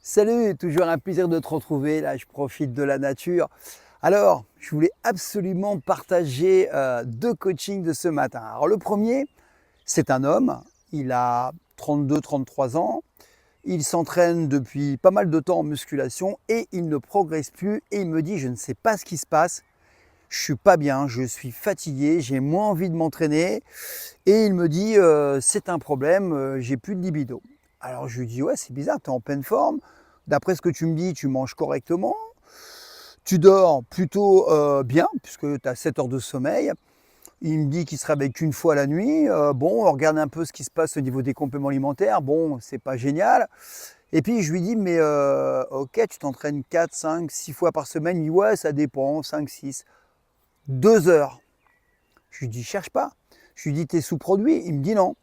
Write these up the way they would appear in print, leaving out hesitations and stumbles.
Salut, toujours un plaisir de te retrouver. Là, je profite de la nature. Alors, je voulais absolument partager deux coachings de ce matin. Alors, le premier, c'est un homme. Il a 32-33 ans. Il s'entraîne depuis pas mal de temps en musculation et il ne progresse plus. Et il me dit, je ne sais pas ce qui se passe. Je suis pas bien, je suis fatigué, j'ai moins envie de m'entraîner. Et il me dit, c'est un problème, j'ai plus de libido. Alors je lui dis, ouais, c'est bizarre, tu es en pleine forme. D'après ce que tu me dis, tu manges correctement. Tu dors plutôt bien, puisque tu as 7 heures de sommeil. Il me dit qu'il se réveille qu'une fois la nuit. Bon, on regarde un peu ce qui se passe au niveau des compléments alimentaires. Bon, c'est pas génial. Et puis je lui dis, mais ok, tu t'entraînes 4, 5, 6 fois par semaine. Il dit, ouais, ça dépend, 5, 6. 2 heures. Je lui dis, cherche pas. Je lui dis, t'es sous-produit. Il me dit non.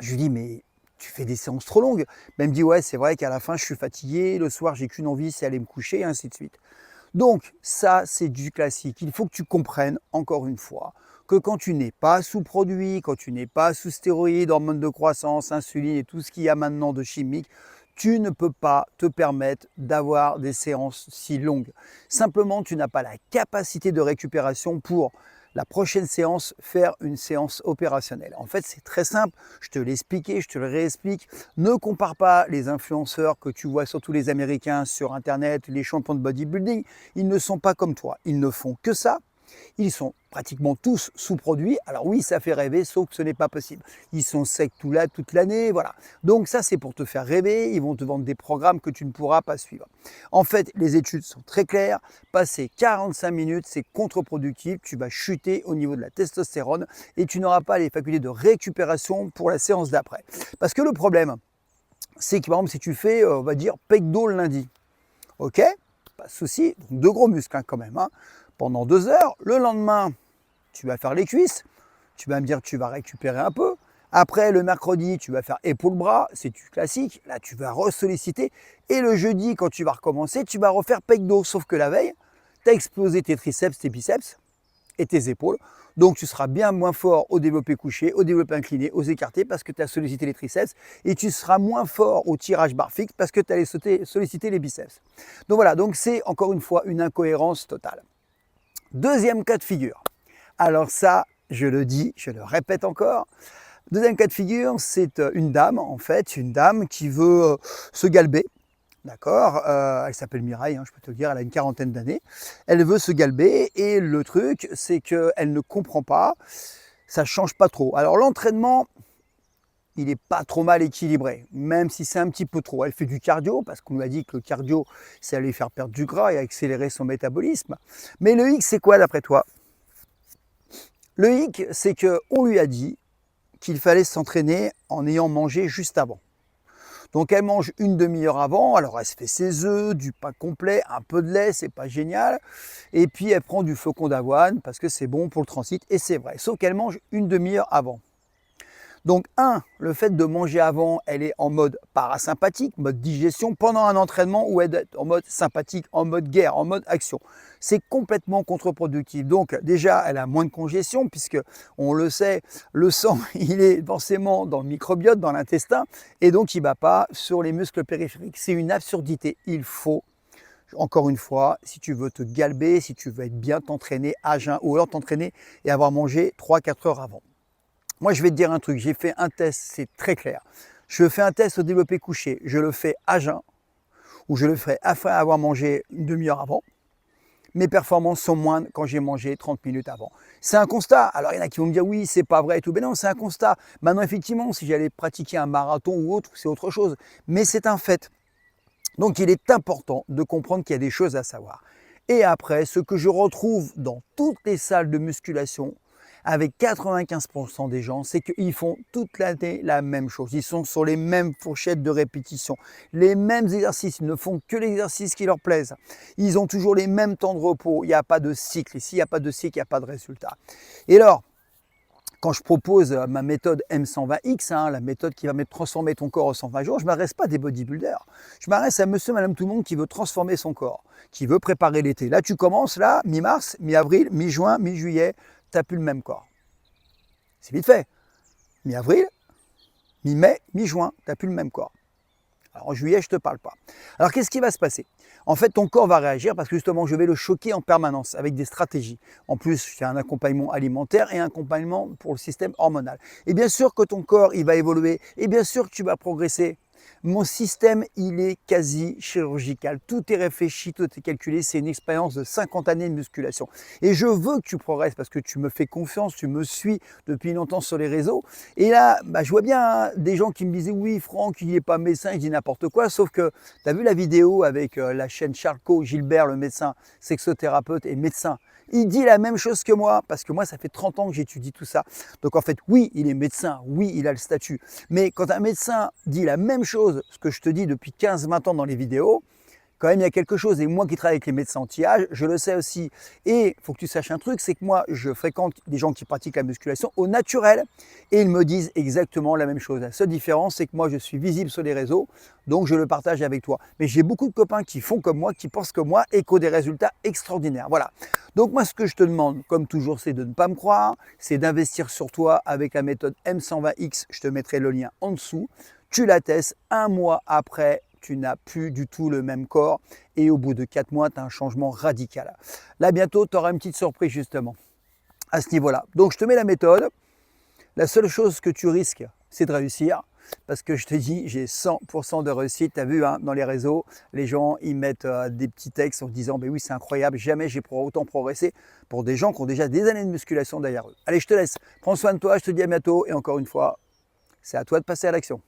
Je lui dis, mais tu fais des séances trop longues. Ben, il me dit, ouais, c'est vrai qu'à la fin, je suis fatigué. Le soir, j'ai qu'une envie, c'est aller me coucher, et ainsi de suite. Donc, ça, c'est du classique. Il faut que tu comprennes, encore une fois, que quand tu n'es pas sous-produit, quand tu n'es pas sous stéroïdes, hormones de croissance, insuline et tout ce qu'il y a maintenant de chimique, tu ne peux pas te permettre d'avoir des séances si longues. Simplement, tu n'as pas la capacité de récupération pour la prochaine séance, faire une séance opérationnelle. En fait, c'est très simple, je te l'ai expliqué, je te le réexplique. Ne compare pas les influenceurs que tu vois, surtout les Américains sur Internet, les champions de bodybuilding. Ils ne sont pas comme toi, ils ne font que ça. Ils sont pratiquement tous sous-produits. Alors oui, ça fait rêver, sauf que ce n'est pas possible. Ils sont secs toute l'année, voilà. Donc ça, c'est pour te faire rêver. Ils vont te vendre des programmes que tu ne pourras pas suivre. En fait, les études sont très claires. Passer 45 minutes, c'est contre-productif. Tu vas chuter au niveau de la testostérone et tu n'auras pas les facultés de récupération pour la séance d'après. Parce que le problème, c'est que par exemple, si tu fais, on va dire, pecdo le lundi, ok, pas de souci, donc deux gros muscles hein, quand même, hein, pendant 2 heures. Le lendemain, tu vas faire les cuisses, tu vas me dire que tu vas récupérer un peu. Après, le mercredi, tu vas faire épaule-bras, c'est du classique. Là, tu vas ressolliciter. Et le jeudi, quand tu vas recommencer, tu vas refaire pec-dos. Sauf que la veille, tu as explosé tes triceps, tes biceps et tes épaules. Donc, tu seras bien moins fort au développé couché, au développé incliné, aux écartés parce que tu as sollicité les triceps. Et tu seras moins fort au tirage barre fixe parce que tu as sollicité les biceps. Donc voilà, donc c'est encore une fois une incohérence totale. Deuxième cas de figure. Alors ça, je le dis, je le répète encore. Deuxième cas de figure, c'est une dame, en fait, une dame qui veut se galber. D'accord, elle s'appelle Mireille, hein, je peux te le dire, elle a une quarantaine d'années. Elle veut se galber et le truc, c'est qu'elle ne comprend pas, ça ne change pas trop. Alors l'entraînement, il n'est pas trop mal équilibré, même si c'est un petit peu trop. Elle fait du cardio, parce qu'on lui a dit que le cardio, c'est aller faire perdre du gras et accélérer son métabolisme. Mais le hic, c'est quoi d'après toi? Le hic, c'est qu'on lui a dit qu'il fallait s'entraîner en ayant mangé juste avant. Donc elle mange une demi-heure avant, alors elle se fait ses œufs, du pain complet, un peu de lait, c'est pas génial. Et puis elle prend du flocon d'avoine parce que c'est bon pour le transit, et c'est vrai, sauf qu'elle mange une demi-heure avant. Donc, le fait de manger avant, elle est en mode parasympathique, mode digestion, pendant un entraînement où elle est en mode sympathique, en mode guerre, en mode action. C'est complètement contre-productif. Donc, déjà, elle a moins de congestion, puisque, on le sait, le sang, il est forcément dans le microbiote, dans l'intestin, et donc il ne va pas sur les muscles périphériques. C'est une absurdité. Il faut, encore une fois, si tu veux te galber, si tu veux être bien t'entraîner à jeun, ou alors t'entraîner et avoir mangé 3-4 heures avant. Moi, je vais te dire un truc, j'ai fait un test, c'est très clair. Je fais un test au développé couché, je le fais à jeun, ou je le ferai après avoir mangé une demi-heure avant. Mes performances sont moindres quand j'ai mangé 30 minutes avant. C'est un constat. Alors, il y en a qui vont me dire, oui, c'est pas vrai et tout. Mais non, c'est un constat. Maintenant, effectivement, si j'allais pratiquer un marathon ou autre, c'est autre chose. Mais c'est un fait. Donc, il est important de comprendre qu'il y a des choses à savoir. Et après, ce que je retrouve dans toutes les salles de musculation, avec 95% des gens, c'est qu'ils font toute l'année la même chose. Ils sont sur les mêmes fourchettes de répétition, les mêmes exercices. Ils ne font que l'exercice qui leur plaise. Ils ont toujours les mêmes temps de repos. Il n'y a pas de cycle. Ici, il n'y a pas de cycle, il n'y a pas de résultat. Et alors, quand je propose ma méthode M120X, hein, la méthode qui va me transformer ton corps en 120 jours, je ne m'adresse pas à des bodybuilders. Je m'adresse à monsieur, madame, tout le monde qui veut transformer son corps, qui veut préparer l'été. Là, tu commences, là, mi-mars, mi-avril, mi-juin, mi-juillet, tu n'as plus le même corps. C'est vite fait. Mi-avril, mi-mai, mi-juin, tu n'as plus le même corps. Alors en juillet, je ne te parle pas. Alors qu'est-ce qui va se passer? En fait, ton corps va réagir parce que justement, je vais le choquer en permanence avec des stratégies. En plus, j'ai un accompagnement alimentaire et un accompagnement pour le système hormonal. Et bien sûr que ton corps, il va évoluer et bien sûr que tu vas progresser. Mon système, il est quasi chirurgical. Tout est réfléchi, tout est calculé. C'est une expérience de 50 années de musculation. Et je veux que tu progresses parce que tu me fais confiance, tu me suis depuis longtemps sur les réseaux. Et là, je vois bien hein, des gens qui me disaient oui, Franck, il n'est pas médecin, il dit n'importe quoi. Sauf que tu as vu la vidéo avec la chaîne Charcot Gilbert, le médecin sexothérapeute et médecin. Il dit la même chose que moi, parce que moi, ça fait 30 ans que j'étudie tout ça. Donc en fait, oui, il est médecin, oui, il a le statut. Mais quand un médecin dit la même chose, ce que je te dis depuis 15-20 ans dans les vidéos, quand même, il y a quelque chose. Et moi qui travaille avec les médecins anti-âge, je le sais aussi. Et il faut que tu saches un truc, c'est que moi, je fréquente des gens qui pratiquent la musculation au naturel et ils me disent exactement la même chose. La seule différence, c'est que moi, je suis visible sur les réseaux, donc je le partage avec toi. Mais j'ai beaucoup de copains qui font comme moi, qui pensent comme moi et qui ont des résultats extraordinaires. Voilà. Donc moi, ce que je te demande, comme toujours, c'est de ne pas me croire, c'est d'investir sur toi avec la méthode M120X. Je te mettrai le lien en dessous. Tu la testes un mois après. Tu n'as plus du tout le même corps et au bout de 4 mois, tu as un changement radical. Là, bientôt, tu auras une petite surprise justement à ce niveau-là. Donc, je te mets la méthode. La seule chose que tu risques, c'est de réussir parce que je te dis, j'ai 100% de réussite. Tu as vu hein, dans les réseaux, les gens, ils mettent des petits textes en disant, mais oui, c'est incroyable, jamais j'ai autant progressé pour des gens qui ont déjà des années de musculation derrière eux. Allez, je te laisse. Prends soin de toi, je te dis à bientôt et encore une fois, c'est à toi de passer à l'action.